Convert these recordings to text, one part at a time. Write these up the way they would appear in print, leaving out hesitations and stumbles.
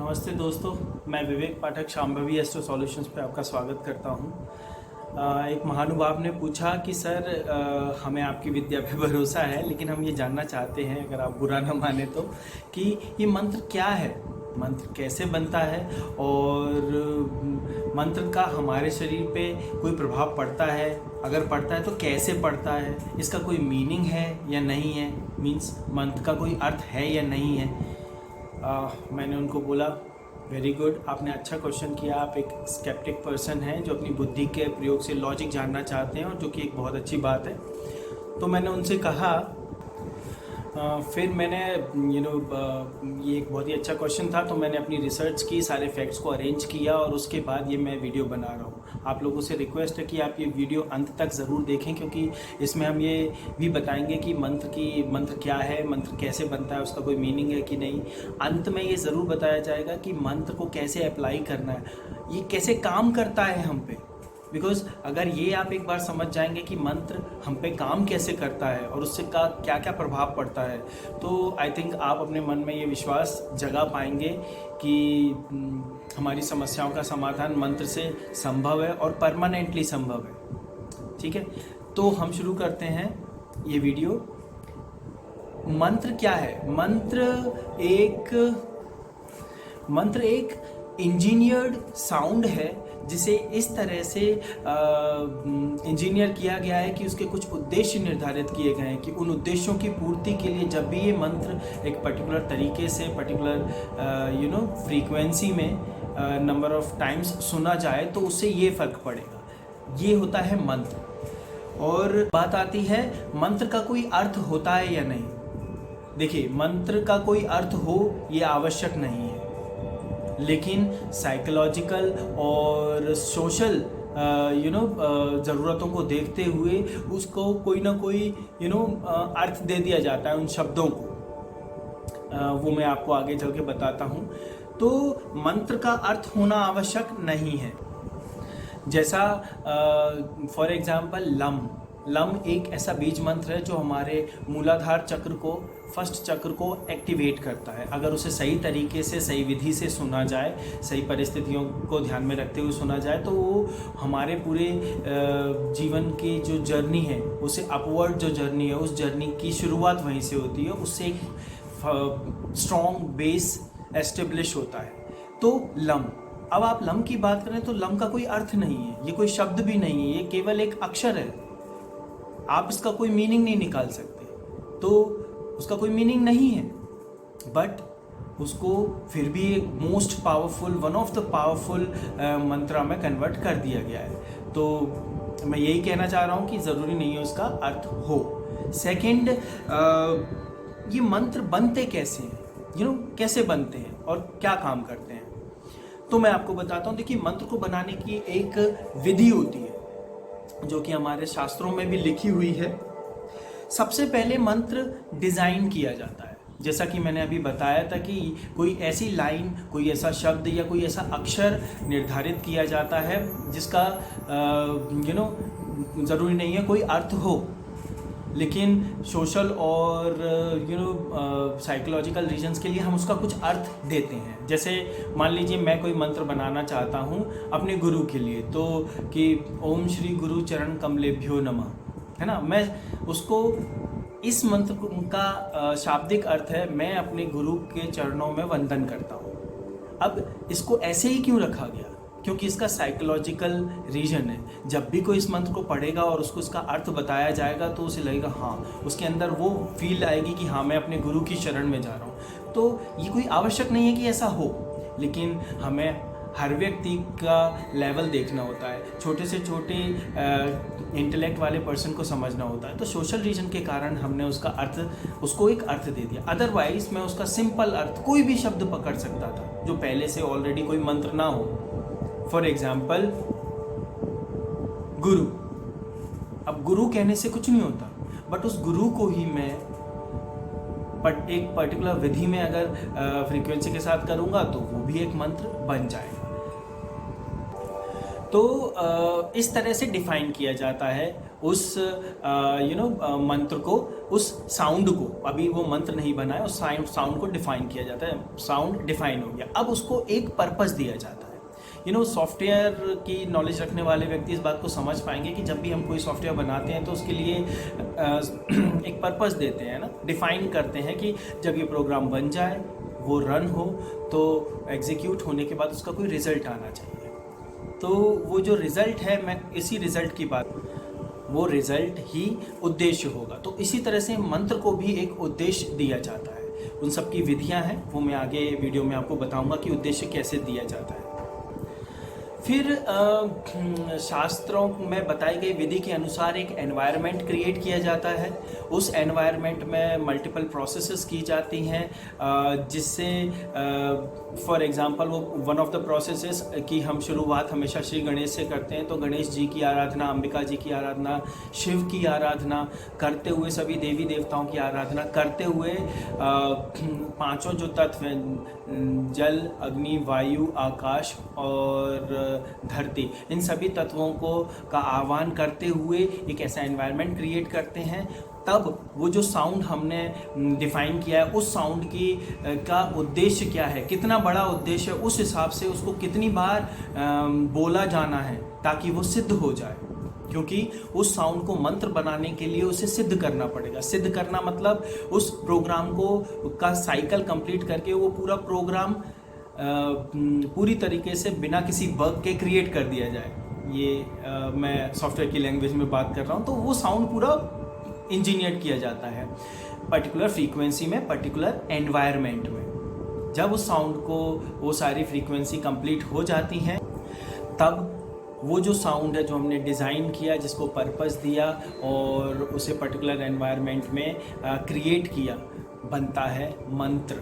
नमस्ते दोस्तों, मैं विवेक पाठक शांभवी एस्ट्रो सॉल्यूशंस पे आपका स्वागत करता हूँ। एक महानुभाव ने पूछा कि सर हमें आपकी विद्या पे भरोसा है, लेकिन हम ये जानना चाहते हैं, अगर आप बुरा ना माने तो, कि ये मंत्र क्या है, मंत्र कैसे बनता है और मंत्र का हमारे शरीर पे कोई प्रभाव पड़ता है, अगर पड़ता है तो कैसे पड़ता है, इसका कोई मीनिंग है या नहीं है, मीन्स मंत्र का कोई अर्थ है या नहीं है। मैंने उनको बोला वेरी गुड, आपने अच्छा क्वेश्चन किया। आप एक स्केप्टिक पर्सन हैं जो अपनी बुद्धि के प्रयोग से लॉजिक जानना चाहते हैं, और जो कि एक बहुत अच्छी बात है। तो मैंने उनसे कहा, फिर मैंने ये एक बहुत ही अच्छा क्वेश्चन था, तो मैंने अपनी रिसर्च की, सारे फैक्ट्स को अरेंज किया और उसके बाद ये मैं वीडियो बना रहा हूँ। आप लोगों से रिक्वेस्ट है कि आप ये वीडियो अंत तक ज़रूर देखें, क्योंकि इसमें हम ये भी बताएंगे कि मंत्र क्या है, मंत्र कैसे बनता है, उसका कोई मीनिंग है कि नहीं। अंत में ये ज़रूर बताया जाएगा कि मंत्र को कैसे अप्लाई करना है, ये कैसे काम करता है हम पे। बिकॉज अगर ये आप एक बार समझ जाएंगे कि मंत्र हम पे काम कैसे करता है और उससे का क्या क्या प्रभाव पड़ता है, तो आई थिंक आप अपने मन में ये विश्वास जगा पाएंगे कि हमारी समस्याओं का समाधान मंत्र से संभव है और परमानेंटली संभव है। ठीक है, तो हम शुरू करते हैं ये वीडियो। मंत्र क्या है? मंत्र एक इंजीनियर्ड साउंड है, जिसे इस तरह से इंजीनियर किया गया है कि उसके कुछ उद्देश्य निर्धारित किए गए हैं कि उन उद्देश्यों की पूर्ति के लिए जब भी ये मंत्र एक पर्टिकुलर तरीके से, पर्टिकुलर फ्रीक्वेंसी में नंबर ऑफ टाइम्स सुना जाए, तो उससे ये फ़र्क पड़ेगा। ये होता है मंत्र। और बात आती है मंत्र का कोई अर्थ होता है या नहीं। देखिए, मंत्र का कोई अर्थ हो ये आवश्यक नहीं है, लेकिन साइकोलॉजिकल और सोशल ज़रूरतों को देखते हुए उसको कोई ना कोई अर्थ दे दिया जाता है उन शब्दों को। वो मैं आपको आगे चल के बताता हूँ। तो मंत्र का अर्थ होना आवश्यक नहीं है। जैसा फॉर एग्जांपल लम एक ऐसा बीज मंत्र है जो हमारे मूलाधार चक्र को, फर्स्ट चक्र को एक्टिवेट करता है। अगर उसे सही तरीके से, सही विधि से सुना जाए, सही परिस्थितियों को ध्यान में रखते हुए सुना जाए, तो वो हमारे पूरे जीवन की जो जर्नी है, उसे अपवर्ड जो जर्नी है, उस जर्नी की शुरुआत वहीं से होती है। उससे एक स्ट्रॉन्ग बेस एस्टेब्लिश होता है। तो लम, अब आप लम की बात करें तो लम का कोई अर्थ नहीं है, ये कोई शब्द भी नहीं है, ये केवल एक अक्षर है। आप इसका कोई मीनिंग नहीं निकाल सकते, तो उसका कोई मीनिंग नहीं है, बट उसको फिर भी एक most powerful, one of the powerful mantra में कन्वर्ट कर दिया गया है। तो मैं यही कहना चाह रहा हूँ कि ज़रूरी नहीं है उसका अर्थ हो। सेकंड, ये मंत्र बनते कैसे हैं, कैसे बनते हैं और क्या काम करते हैं, तो मैं आपको बताता हूँ। देखिए, मंत्र को बनाने की एक विधि होती है जो कि हमारे शास्त्रों में भी लिखी हुई है। सबसे पहले मंत्र डिज़ाइन किया जाता है, जैसा कि मैंने अभी बताया था कि कोई ऐसी लाइन, कोई ऐसा शब्द या कोई ऐसा अक्षर निर्धारित किया जाता है जिसका ज़रूरी नहीं है कोई अर्थ हो, लेकिन सोशल और साइकोलॉजिकल रीजंस के लिए हम उसका कुछ अर्थ देते हैं। जैसे मान लीजिए मैं कोई मंत्र बनाना चाहता हूँ अपने गुरु के लिए, तो कि ओम श्री गुरु चरण कमलेभ्यो नमः, है ना। मैं उसको, इस मंत्र का शाब्दिक अर्थ है मैं अपने गुरु के चरणों में वंदन करता हूँ। अब इसको ऐसे ही क्यों रखा गया? क्योंकि इसका साइकोलॉजिकल रीजन है। जब भी कोई इस मंत्र को पढ़ेगा और उसको इसका अर्थ बताया जाएगा, तो उसे लगेगा, हाँ, उसके अंदर वो फील आएगी कि हाँ, मैं अपने गुरु की शरण में जा रहा हूँ। तो ये कोई आवश्यक नहीं है कि ऐसा हो, लेकिन हमें हर व्यक्ति का लेवल देखना होता है। छोटे से छोटे इंटेलेक्ट वाले पर्सन को समझना होता है। तो सोशल रीजन के कारण हमने उसको एक अर्थ दे दिया। अदरवाइज मैं उसका सिंपल अर्थ, कोई भी शब्द पकड़ सकता था जो पहले से ऑलरेडी कोई मंत्र ना हो। फॉर एग्जाम्पल गुरु। अब गुरु कहने से कुछ नहीं होता, बट उस गुरु को ही मैं एक पर्टिकुलर विधि में अगर फ्रीक्वेंसी के साथ करूंगा तो वो भी एक मंत्र बन जाएगा। तो इस तरह से डिफाइन किया जाता है उस मंत्र को, उस साउंड को, अभी वो मंत्र नहीं बना है, उस साउंड को डिफाइन किया जाता है। साउंड डिफाइन हो गया, अब उसको एक पर्पस दिया जाता है। सॉफ्टवेयर की नॉलेज रखने वाले व्यक्ति इस बात को समझ पाएंगे कि जब भी हम कोई सॉफ्टवेयर बनाते हैं तो उसके लिए एक पर्पस देते हैं ना, डिफाइन करते हैं कि जब ये प्रोग्राम बन जाए, वो रन हो, तो एग्जीक्यूट होने के बाद उसका कोई रिजल्ट आना चाहिए। तो वो जो रिजल्ट है, मैं इसी रिजल्ट की बात, वो रिजल्ट ही उद्देश्य होगा। तो इसी तरह से मंत्र को भी एक उद्देश्य दिया जाता है। उन सब की विधियां हैं, वो मैं आगे वीडियो में आपको बताऊंगा कि उद्देश्य कैसे दिया जाता है। फिर शास्त्रों में बताई गई विधि के अनुसार एक एनवायरनमेंट क्रिएट किया जाता है। उस एनवायरनमेंट में मल्टीपल प्रोसेसेस की जाती हैं, जिससे फॉर एग्जांपल वो वन ऑफ द प्रोसेसेस की हम शुरुआत हमेशा श्री गणेश से करते हैं। तो गणेश जी की आराधना, अंबिका जी की आराधना, शिव की आराधना करते हुए, सभी देवी देवताओं की आराधना करते हुए पांचों जो तत्व हैं, जल, अग्नि, वायु, आकाश और धरती, इन सभी तत्वों को का आह्वान करते हुए एक ऐसा एनवायरनमेंट क्रिएट करते हैं। तब वो जो साउंड हमने डिफाइन किया है, उस साउंड की का उद्देश्य क्या है, कितना बड़ा उद्देश्य है, उस हिसाब से उसको कितनी बार बोला जाना है ताकि वो सिद्ध हो जाए। क्योंकि उस साउंड को मंत्र बनाने के लिए उसे सिद्ध करना पड़ेगा। सिद्ध करना मतलब उस प्रोग्राम को का साइकिल कंप्लीट करके वो पूरा प्रोग्राम पूरी तरीके से बिना किसी बग के क्रिएट कर दिया जाए। ये मैं सॉफ्टवेयर की लैंग्वेज में बात कर रहा हूँ। तो वो साउंड पूरा इंजीनियर किया जाता है पर्टिकुलर फ्रीक्वेंसी में, पर्टिकुलर एनवायरनमेंट में। जब उस साउंड को वो सारी फ्रीक्वेंसी कंप्लीट हो जाती हैं, तब वो जो साउंड है जो हमने डिज़ाइन किया, जिसको पर्पस दिया और उसे पर्टिकुलर एनवायरनमेंट में क्रिएट किया, बनता है मंत्र।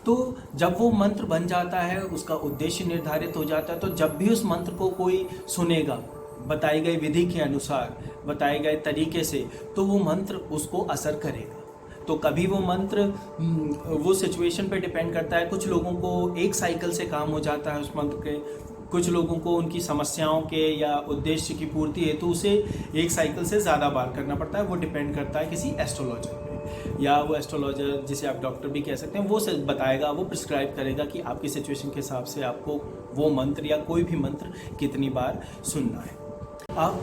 तो जब वो मंत्र बन जाता है, उसका उद्देश्य निर्धारित हो जाता है, तो जब भी उस मंत्र को कोई सुनेगा बताई गई विधि के अनुसार, बताए गए तरीके से, तो वो मंत्र उसको असर करेगा। तो कभी वो मंत्र, वो सिचुएशन पे डिपेंड करता है। कुछ लोगों को एक साइकिल से काम हो जाता है उस मंत्र के, कुछ लोगों को उनकी समस्याओं के या उद्देश्य की पूर्ति हेतु उसे एक साइकिल से ज़्यादा बार करना पड़ता है। वो डिपेंड करता है किसी एस्ट्रोलॉजर पे, या वो एस्ट्रोलॉजर जिसे आप डॉक्टर भी कह सकते हैं, वो बताएगा, वो प्रिस्क्राइब करेगा कि आपकी सिचुएशन के हिसाब से आपको वो मंत्र या कोई भी मंत्र कितनी बार सुनना है। अब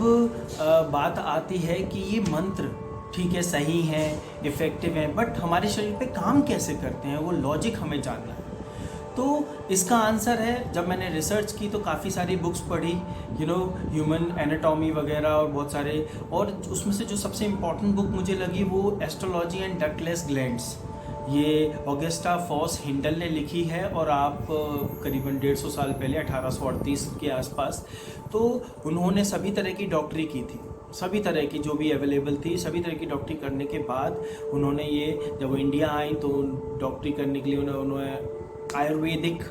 बात आती है कि ये मंत्र ठीक है, सही हैं, इफ़ेक्टिव हैं, बट हमारे शरीर पे काम कैसे करते हैं, वो लॉजिक हमें जानना है। तो इसका आंसर है, जब मैंने रिसर्च की तो काफ़ी सारी बुक्स पढ़ी, ह्यूमन एनाटॉमी वगैरह और बहुत सारे, और उसमें से जो सबसे इम्पॉर्टेंट बुक मुझे लगी वो एस्ट्रोलॉजी एंड डक्टलेस ग्लैंड्स, ये ऑगस्टा फॉस हिंडल ने लिखी है। और आप करीबन 150 साल पहले, 1838 के आसपास, तो उन्होंने सभी तरह की डॉक्टरी की थी, सभी तरह की जो भी अवेलेबल थी, सभी तरह की डॉक्टरी करने के बाद उन्होंने ये, जब वो इंडिया आई तो डॉक्टरी करने के लिए उन्होंने आयुर्वेदिक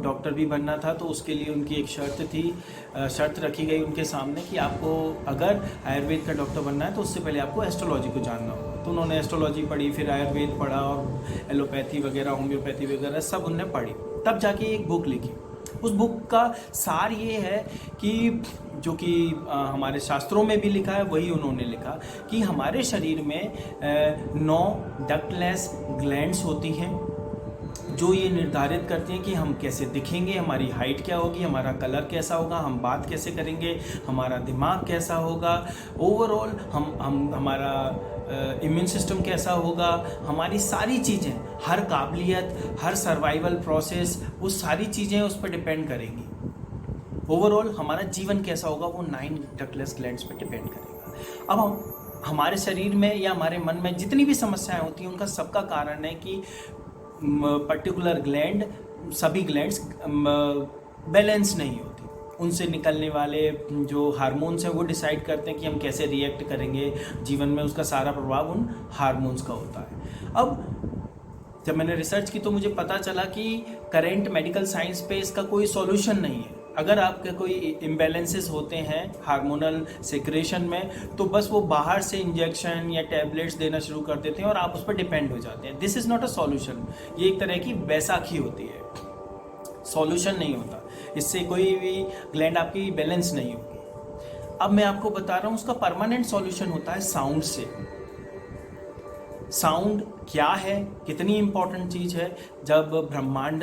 डॉक्टर भी बनना था। तो उसके लिए उनकी एक शर्त रखी गई उनके सामने कि आपको अगर आयुर्वेद का डॉक्टर बनना है तो उससे पहले आपको एस्ट्रोलॉजी को जानना होगा। तो उन्होंने एस्ट्रोलॉजी पढ़ी, फिर आयुर्वेद पढ़ा और एलोपैथी वगैरह, होम्योपैथी वगैरह सब उनने पढ़ी, तब जाके एक बुक लिखी। उस बुक का सार ये है कि जो कि हमारे शास्त्रों में भी लिखा है, वही उन्होंने लिखा कि हमारे शरीर में 9 डक्टलेस ग्लैंड्स होती हैं, जो ये निर्धारित करते हैं कि हम कैसे दिखेंगे, हमारी हाइट क्या होगी, हमारा कलर कैसा होगा, हम बात कैसे करेंगे, हमारा दिमाग कैसा होगा, ओवरऑल हमारा इम्यून सिस्टम कैसा होगा, हमारी सारी चीज़ें, हर काबिलियत, हर सर्वाइवल प्रोसेस, वो सारी चीज़ें उस पर डिपेंड करेंगी। ओवरऑल हमारा जीवन कैसा होगा, वो 9 डक्टलेस ग्लैंड्स पर डिपेंड करेगा। अब हमारे शरीर में या हमारे मन में जितनी भी समस्याएं होती हैं, उनका सबका कारण है कि पर्टिकुलर ग्लैंड, सभी ग्लैंड्स बैलेंस नहीं होती। उनसे निकलने वाले जो हार्मोन्स हैं वो डिसाइड करते हैं कि हम कैसे रिएक्ट करेंगे जीवन में, उसका सारा प्रभाव उन हार्मोन्स का होता है। अब जब मैंने रिसर्च की तो मुझे पता चला कि करेंट मेडिकल साइंस पे इसका कोई सॉल्यूशन नहीं है। अगर आपके कोई इम्बैलेंसेस होते हैं हार्मोनल सेक्रेशन में, तो बस वो बाहर से इंजेक्शन या टैबलेट्स देना शुरू कर देते हैं और आप उस पर डिपेंड हो जाते हैं। This is not a solution. ये एक तरह की बैसाखी होती है, सॉल्यूशन नहीं होता। इससे कोई भी ग्लैंड आपकी बैलेंस नहीं होगी। अब मैं आपको बता रहा हूँ उसका परमानेंट सॉल्यूशन होता है साउंड से। साउंड क्या है, कितनी इम्पोर्टेंट चीज़ है। जब ब्रह्मांड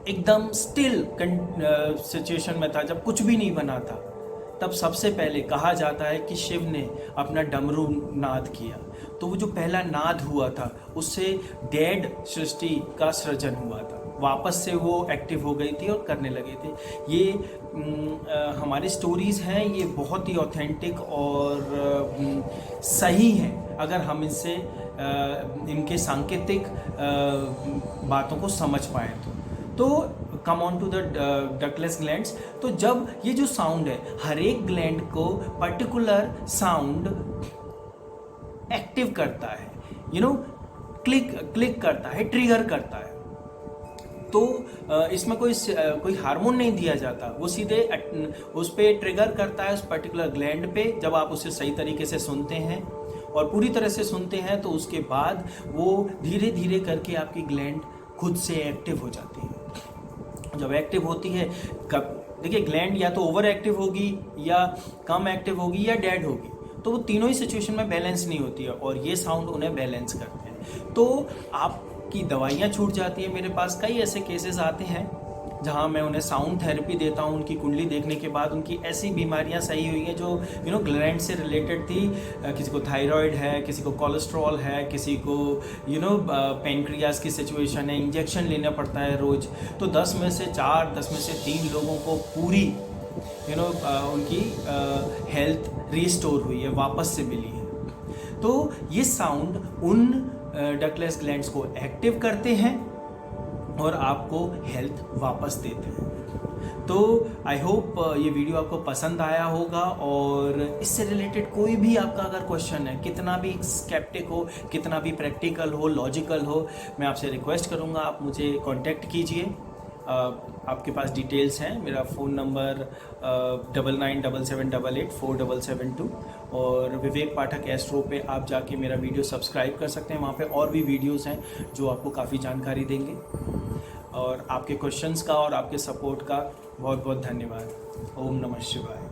एकदम स्टिल सिचुएशन में था, जब कुछ भी नहीं बना था, तब सबसे पहले कहा जाता है कि शिव ने अपना डमरू नाद किया। तो वो जो पहला नाद हुआ था उससे डेड सृष्टि का सृजन हुआ था, वापस से वो एक्टिव हो गई थी और करने लगे थे। ये हमारी स्टोरीज़ हैं, ये बहुत ही ऑथेंटिक और सही हैं अगर हम इनसे इनके सांकेतिक बातों को समझ पाएँ तो come on to the ductless glands. तो जब ये जो साउंड है, हर एक ग्लैंड को पर्टिकुलर साउंड एक्टिव करता है, क्लिक करता है, ट्रिगर करता है। तो इसमें कोई हार्मोन नहीं दिया जाता, वो सीधे उस पर ट्रिगर करता है, उस पर्टिकुलर ग्लैंड पे। जब आप उसे सही तरीके से सुनते हैं और पूरी तरह से सुनते हैं तो उसके बाद वो धीरे धीरे करके आपकी ग्लैंड खुद से एक्टिव हो जाती है। जब एक्टिव होती है, देखिए ग्लैंड या तो ओवर एक्टिव होगी या कम एक्टिव होगी या डेड होगी, तो वो तीनों ही सिचुएशन में बैलेंस नहीं होती है और ये साउंड उन्हें बैलेंस करते हैं। तो आपकी दवाइयाँ छूट जाती है। मेरे पास कई ऐसे केसेस आते हैं जहाँ मैं उन्हें साउंड थेरेपी देता हूँ। उनकी कुंडली देखने के बाद उनकी ऐसी बीमारियाँ सही हुई हैं जो ग्लैंड से रिलेटेड थी। किसी को थायराइड है, किसी को कोलेस्ट्रॉल है, किसी को पेनक्रियाज की सिचुएशन है, इंजेक्शन लेना पड़ता है रोज़। तो 10 में से 4, 10 में से 3 लोगों को पूरी उनकी हेल्थ रिस्टोर हुई है, वापस से मिली है। तो ये साउंड उन डकलेस ग्लैंड्स को एक्टिव करते हैं और आपको हेल्थ वापस देते हैं। तो आई होप ये वीडियो आपको पसंद आया होगा और इससे रिलेटेड कोई भी आपका अगर क्वेश्चन है, कितना भी स्केप्टिक हो, कितना भी प्रैक्टिकल हो, लॉजिकल हो, मैं आपसे रिक्वेस्ट करूँगा आप मुझे कांटेक्ट कीजिए। आपके पास डिटेल्स हैं, मेरा फ़ोन नंबर 9977884772 और विवेक पाठक एस्ट्रो पे आप जाके मेरा वीडियो सब्सक्राइब कर सकते हैं। वहाँ पे और भी वीडियोस हैं जो आपको काफ़ी जानकारी देंगे। और आपके क्वेश्चंस का और आपके सपोर्ट का बहुत बहुत धन्यवाद। ओम नमः शिवाय।